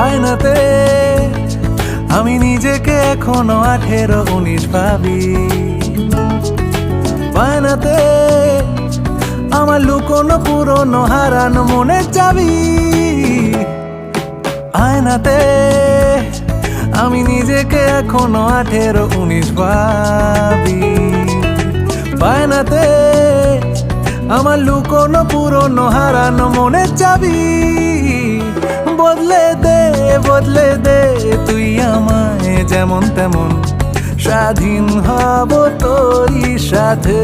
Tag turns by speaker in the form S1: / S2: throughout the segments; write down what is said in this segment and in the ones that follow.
S1: আয়নাতে আমি নিজেকে এখনো 18-19 ভাবি। বায়নাতে আমার লুকোনো পুরনো হারানো মনের চাবি। আয়নাতে আমি নিজেকে এখনো 18-19 ভাবি। বায়নাতে আমার লুকোনো পুরনো হারানো মনের চাবি। বদলে দে তুই আমায় যেমন তেমন, স্বাধীন হব তোরই সাথে।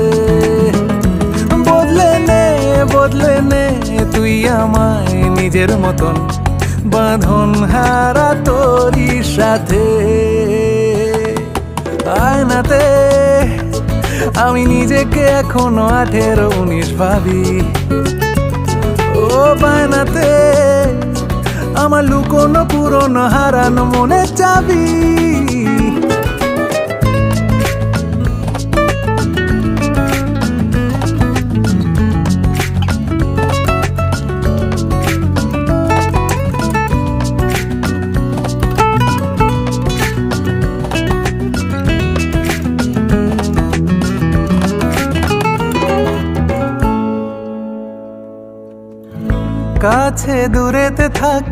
S1: বদলে নে তুই আমায় নিজের মতন, বাঁধন হারা তোরই সাথে। আয়নাতে আমি নিজেকে এখনো 18-19 ভাবি। ও বায়নাতে আমার লুকোনো পুরনো হারানো মনের চাবি। কাছে দূরেতে থাক